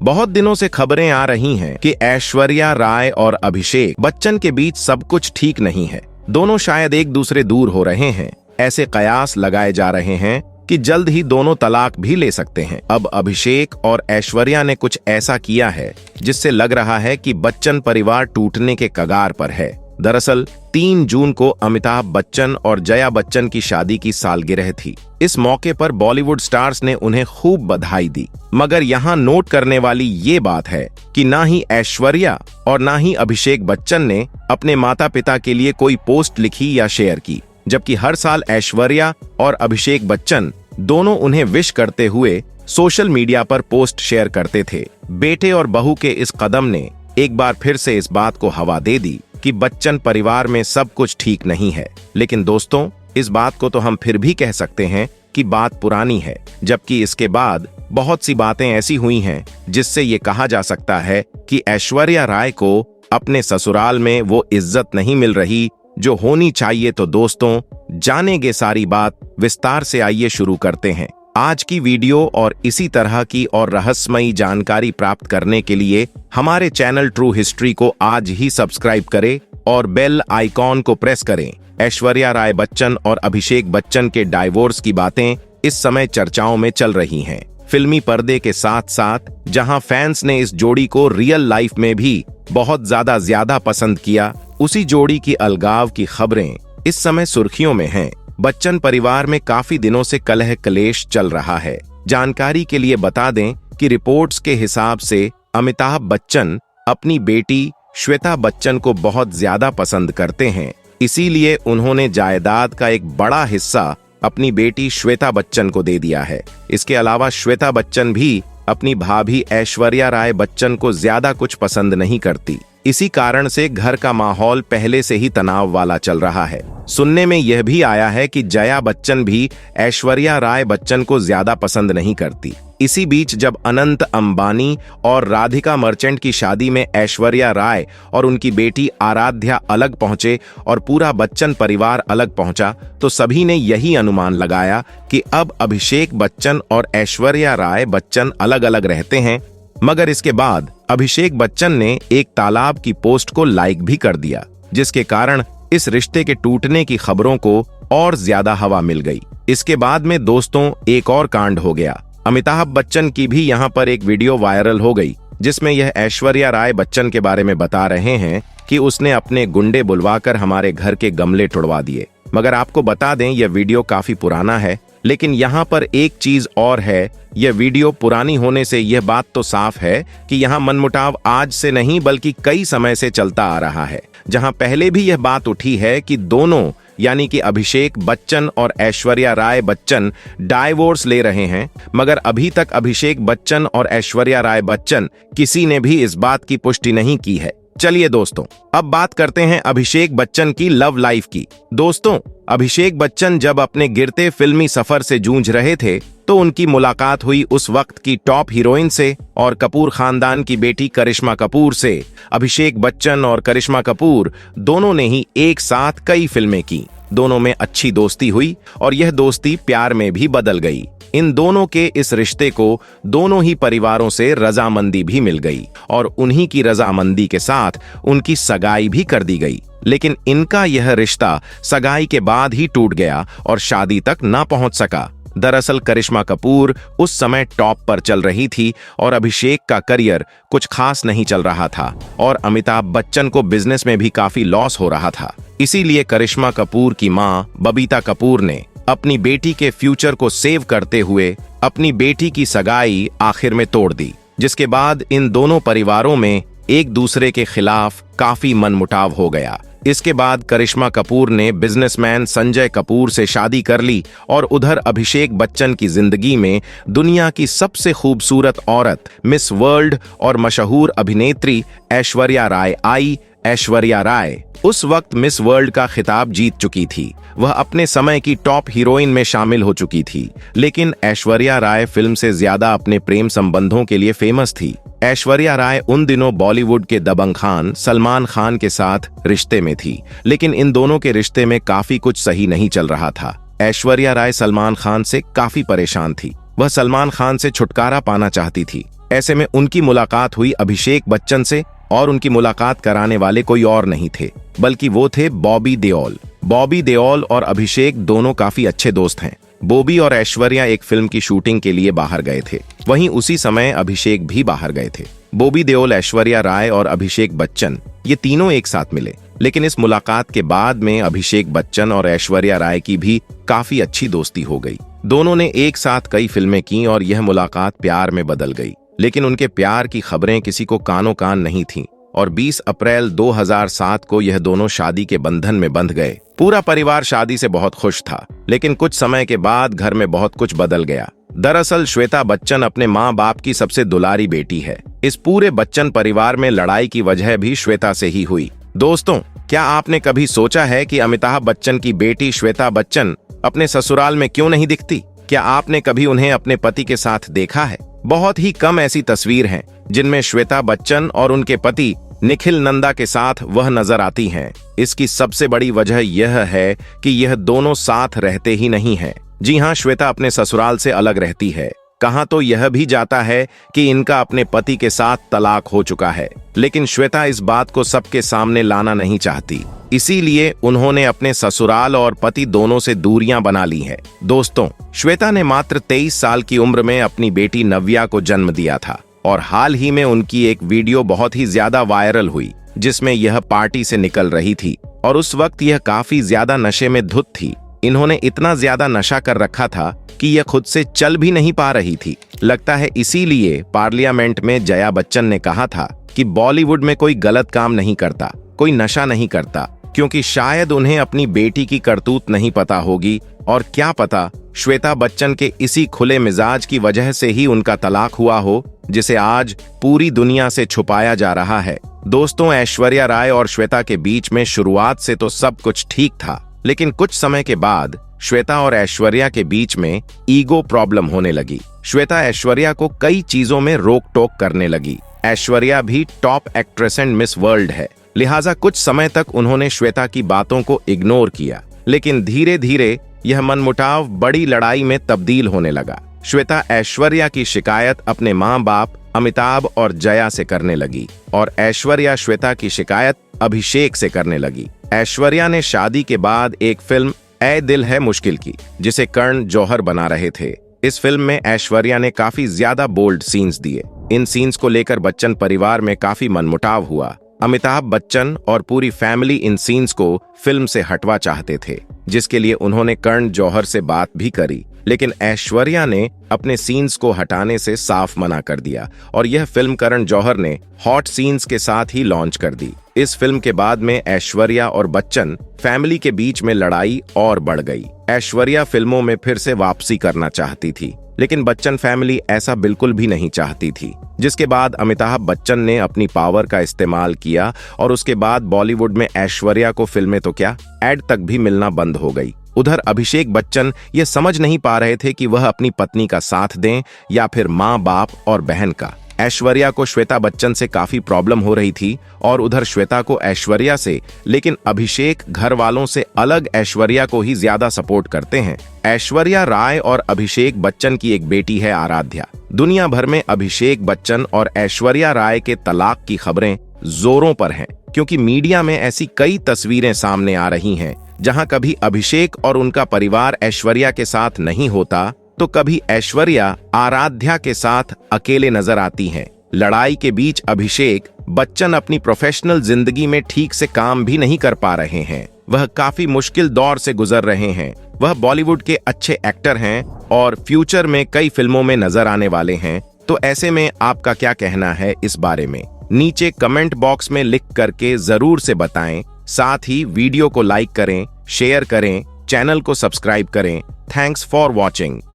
बहुत दिनों से खबरें आ रही हैं कि ऐश्वर्या राय और अभिषेक बच्चन के बीच सब कुछ ठीक नहीं है। दोनों शायद एक दूसरे दूर हो रहे हैं। ऐसे कयास लगाए जा रहे हैं कि जल्द ही दोनों तलाक भी ले सकते हैं। अब अभिषेक और ऐश्वर्या ने कुछ ऐसा किया है जिससे लग रहा है कि बच्चन परिवार टूटने के कगार पर है। दरअसल 3 जून को अमिताभ बच्चन और जया बच्चन की शादी की सालगिरह थी। इस मौके पर बॉलीवुड स्टार्स ने उन्हें खूब बधाई दी। मगर यहाँ नोट करने वाली ये बात है कि ना ही ऐश्वर्या और ना ही अभिषेक बच्चन ने अपने माता पिता के लिए कोई पोस्ट लिखी या शेयर की, जबकि हर साल ऐश्वर्या और अभिषेक बच्चन दोनों उन्हें विश करते हुए सोशल मीडिया पर पोस्ट शेयर करते थे। बेटे और बहू के इस कदम ने एक बार फिर से इस बात को हवा दे दी कि बच्चन परिवार में सब कुछ ठीक नहीं है। लेकिन दोस्तों, इस बात को तो हम फिर भी कह सकते हैं कि बात पुरानी है, जबकि इसके बाद बहुत सी बातें ऐसी हुई हैं जिससे ये कहा जा सकता है कि ऐश्वर्या राय को अपने ससुराल में वो इज्जत नहीं मिल रही जो होनी चाहिए। तो दोस्तों, जानेंगे सारी बात विस्तार से। आइए शुरू करते हैं आज की वीडियो, और इसी तरह की और रहस्यमयी जानकारी प्राप्त करने के लिए हमारे चैनल ट्रू हिस्ट्री को आज ही सब्सक्राइब करें और बेल आइकॉन को प्रेस करें। ऐश्वर्या राय बच्चन और अभिषेक बच्चन के डाइवोर्स की बातें इस समय चर्चाओं में चल रही हैं। फिल्मी पर्दे के साथ साथ जहां फैंस ने इस जोड़ी को रियल लाइफ में भी बहुत ज्यादा पसंद किया, उसी जोड़ी की अलगाव की खबरें इस समय सुर्खियों में हैं। बच्चन परिवार में काफी दिनों से कलह कलेश चल रहा है। जानकारी के लिए बता दें कि रिपोर्ट्स के हिसाब से अमिताभ बच्चन अपनी बेटी श्वेता बच्चन को बहुत ज्यादा पसंद करते हैं। इसीलिए उन्होंने जायदाद का एक बड़ा हिस्सा अपनी बेटी श्वेता बच्चन को दे दिया है। इसके अलावा श्वेता बच्चन भी अपनी भाभी ऐश्वर्या राय बच्चन को ज्यादा कुछ पसंद नहीं करती। इसी कारण से घर का माहौल पहले से ही तनाव वाला चल रहा है। सुनने में यह भी आया है कि जया बच्चन भी ऐश्वर्या राय बच्चन को ज्यादा पसंद नहीं करती। इसी बीच जब अनंत अंबानी और राधिका मर्चेंट की शादी में ऐश्वर्या राय और उनकी बेटी आराध्या अलग पहुंचे और पूरा बच्चन परिवार अलग पहुंचा, तो सभी ने यही अनुमान लगाया कि अब अभिषेक बच्चन और ऐश्वर्या राय बच्चन अलग अलग रहते हैं। मगर इसके बाद अभिषेक बच्चन ने एक तालाब की पोस्ट को लाइक भी कर दिया, जिसके कारण इस रिश्ते के टूटने की खबरों को और ज्यादा हवा मिल गई। इसके बाद में दोस्तों एक और कांड हो गया। अमिताभ बच्चन की भी यहाँ पर एक वीडियो वायरल हो गई, जिसमें यह ऐश्वर्या राय बच्चन के बारे में बता रहे हैं कि उसने अपने गुंडे बुलवाकर हमारे घर के गमले तुड़वा दिए। मगर आपको बता दें, यह वीडियो काफी पुराना है। लेकिन यहाँ पर एक चीज और है, यह वीडियो पुरानी होने से यह बात तो साफ है कि यहाँ मनमुटाव आज से नहीं बल्कि कई समय से चलता आ रहा है। जहाँ पहले भी यह बात उठी है कि दोनों यानी कि अभिषेक बच्चन और ऐश्वर्या राय बच्चन डाइवोर्स ले रहे हैं, मगर अभी तक अभिषेक बच्चन और ऐश्वर्या राय बच्चन किसी ने भी इस बात की पुष्टि नहीं की है। चलिए दोस्तों, अब बात करते हैं अभिषेक बच्चन की लव लाइफ की। दोस्तों, अभिषेक बच्चन जब अपने गिरते फिल्मी सफर से जूझ रहे थे, तो उनकी मुलाकात हुई उस वक्त की टॉप हीरोइन से और कपूर खानदान की बेटी करिश्मा कपूर से। अभिषेक बच्चन और करिश्मा कपूर दोनों ने ही एक साथ कई फिल्में की। दोनों में अच्छी दोस्ती हुई और यह दोस्ती प्यार में भी बदल गई। इन दोनों के इस रिश्ते को दोनों ही परिवारों से रजामंदी भी मिल गई और उन्हीं की रजामंदी के साथ उनकी सगाई भी कर दी गई। लेकिन इनका यह रिश्ता सगाई के बाद ही टूट गया और शादी तक ना पहुंच सका। दरअसल करिश्मा कपूर उस समय टॉप पर चल रही थी और अभिषेक का करियर कुछ खास नहीं चल रहा था और अमिताभ बच्चन को बिजनेस में भी काफी लॉस हो रहा था। इसीलिए करिश्मा कपूर की मां बबीता कपूर ने अपनी बेटी के फ्यूचर को सेव करते हुए अपनी बेटी की सगाई आखिर में तोड़ दी, जिसके बाद इन दोनों परिवारों में एक दूसरे के खिलाफ काफी मनमुटाव हो गया। इसके बाद करिश्मा कपूर ने बिजनेसमैन संजय कपूर से शादी कर ली और उधर अभिषेक बच्चन की जिंदगी में दुनिया की सबसे खूबसूरत औरत मिस वर्ल्ड और मशहूर अभिनेत्री ऐश्वर्या राय आई। ऐश्वर्या राय उस वक्त मिस वर्ल्ड का खिताब जीत चुकी थी। वह अपने समय की टॉप हीरोइन में शामिल हो चुकी थी। लेकिन ऐश्वर्या राय फिल्म से ज्यादा अपने प्रेम संबंधों के लिए फेमस थी। ऐश्वर्या राय उन दिनों बॉलीवुड के दबंग खान सलमान खान के साथ रिश्ते में थी, लेकिन इन दोनों के रिश्ते में काफी कुछ सही नहीं चल रहा था। ऐश्वर्या राय सलमान खान से काफी परेशान थी। वह सलमान खान से छुटकारा पाना चाहती थी। ऐसे में उनकी मुलाकात हुई अभिषेक बच्चन से, और उनकी मुलाकात कराने वाले कोई और नहीं थे बल्कि वो थे बॉबी देओल। बॉबी देओल और अभिषेक दोनों काफी अच्छे दोस्त हैं। बॉबी और ऐश्वर्या एक फिल्म की शूटिंग के लिए बाहर गए थे, वहीं उसी समय अभिषेक भी बाहर गए थे। बॉबी देओल, ऐश्वर्या राय और अभिषेक बच्चन ये तीनों एक साथ मिले, लेकिन इस मुलाकात के बाद में अभिषेक बच्चन और ऐश्वर्या राय की भी काफी अच्छी दोस्ती हो गई। दोनों ने एक साथ कई फिल्में की और यह मुलाकात प्यार में बदल गई। लेकिन उनके प्यार की खबरें किसी को कानो कान नहीं थीं और 20 अप्रैल 2007 को यह दोनों शादी के बंधन में बंध गए। पूरा परिवार शादी से बहुत खुश था, लेकिन कुछ समय के बाद घर में बहुत कुछ बदल गया। दरअसल श्वेता बच्चन अपने माँ बाप की सबसे दुलारी बेटी है। इस पूरे बच्चन परिवार में लड़ाई की वजह भी श्वेता से ही हुई। दोस्तों, क्या आपने कभी सोचा है कि अमिताभ बच्चन की बेटी श्वेता बच्चन अपने ससुराल में क्यों नहीं दिखती? क्या आपने कभी उन्हें अपने पति के साथ देखा है? बहुत ही कम ऐसी तस्वीर हैं जिनमें श्वेता बच्चन और उनके पति निखिल नंदा के साथ वह नजर आती हैं। इसकी सबसे बड़ी वजह यह है कि यह दोनों साथ रहते ही नहीं हैं। जी हां, श्वेता अपने ससुराल से अलग रहती है। कहां तो यह भी जाता है कि इनका अपने पति के साथ तलाक हो चुका है, लेकिन श्वेता इस बात को सबके सामने लाना नहीं चाहती। इसीलिए उन्होंने अपने ससुराल और पति दोनों से दूरियां बना ली हैं। दोस्तों, श्वेता ने मात्र 23 साल की उम्र में अपनी बेटी नव्या को जन्म दिया था और हाल ही में उनकी एक वीडियो बहुत ही ज्यादा वायरल हुई, जिसमें यह पार्टी से निकल रही थी और उस वक्त यह काफी ज्यादा नशे में धुत थी। इन्होंने इतना ज्यादा नशा कर रखा था कि यह खुद से चल भी नहीं पा रही थी। लगता है इसीलिए पार्लियामेंट में जया बच्चन ने कहा था कि बॉलीवुड में कोई गलत काम नहीं करता, कोई नशा नहीं करता, क्योंकि शायद उन्हें अपनी बेटी की करतूत नहीं पता होगी और क्या पता श्वेता बच्चन के इसी खुले मिजाज की वजह से ही उनका तलाक हुआ हो, जिसे आज पूरी दुनिया से छुपाया जा रहा है। दोस्तों, ऐश्वर्या राय और श्वेता के बीच में शुरुआत से तो सब कुछ ठीक था, लेकिन कुछ समय के बाद श्वेता और ऐश्वर्या के बीच में ईगो प्रॉब्लम होने लगी। श्वेता ऐश्वर्या को कई चीजों में रोक टोक करने लगी। ऐश्वर्या भी top actress and miss world है, लिहाजा कुछ समय तक उन्होंने श्वेता की बातों को इग्नोर किया। लेकिन धीरे धीरे यह मनमुटाव बड़ी लड़ाई में तब्दील होने लगा। श्वेता ऐश्वर्या की शिकायत अपने माँ बाप अमिताभ और जया से करने लगी और ऐश्वर्या श्वेता की शिकायत अभिषेक से करने लगी। ऐश्वर्या ने शादी के बाद एक फिल्म ऐ दिल है मुश्किल की, जिसे करण जौहर बना रहे थे। इस फिल्म में ऐश्वर्या ने काफी ज्यादा बोल्ड सीन्स दिए। इन सीन्स को लेकर बच्चन परिवार में काफी मनमुटाव हुआ। अमिताभ बच्चन और पूरी फैमिली इन सीन्स को फिल्म से हटवा चाहते थे, जिसके लिए उन्होंने करण जौहर से बात भी करी, लेकिन ऐश्वर्या ने अपने सीन्स को हटाने से साफ मना कर दिया और यह फिल्म करण जौहर ने हॉट सीन्स के साथ ही लॉन्च कर दी। इस फिल्म के बाद में ऐश्वर्या और बच्चन फैमिली के बीच में लड़ाई और बढ़ गई। ऐश्वर्या फिल्मों में फिर से वापसी करना चाहती थी, लेकिन बच्चन फैमिली ऐसा बिल्कुल भी नहीं चाहती थी, जिसके बाद अमिताभ बच्चन ने अपनी पावर का इस्तेमाल किया और उसके बाद बॉलीवुड में ऐश्वर्या को फिल्में तो क्या, एड तक भी मिलना बंद हो गई। उधर अभिषेक बच्चन ये समझ नहीं पा रहे थे कि वह अपनी पत्नी का साथ दें या फिर माँ बाप और बहन का। ऐश्वर्या को श्वेता बच्चन से काफी प्रॉब्लम हो रही थी और उधर श्वेता को ऐश्वर्या से, लेकिन अभिषेक घर वालों से अलग ऐश्वर्या को ही ज्यादा सपोर्ट करते हैं। ऐश्वर्या राय और अभिषेक बच्चन की एक बेटी है आराध्या। दुनिया भर में अभिषेक बच्चन और ऐश्वर्या राय के तलाक की खबरें जोरों पर हैं, क्योंकि मीडिया में ऐसी कई तस्वीरें सामने आ रही हैं जहां कभी अभिषेक और उनका परिवार ऐश्वर्या के साथ नहीं होता तो कभी ऐश्वर्या आराध्या के साथ अकेले नजर आती हैं। लड़ाई के बीच अभिषेक बच्चन अपनी प्रोफेशनल जिंदगी में ठीक से काम भी नहीं कर पा रहे हैं। वह काफी मुश्किल दौर से गुजर रहे हैं। वह बॉलीवुड के अच्छे एक्टर हैं और फ्यूचर में कई फिल्मों में नजर आने वाले हैं। तो ऐसे में आपका क्या कहना है इस बारे में? नीचे कमेंट बॉक्स में लिख करके जरूर से बताएं। साथ ही वीडियो को लाइक करें, शेयर करें, चैनल को सब्सक्राइब करें। Thanks for watching.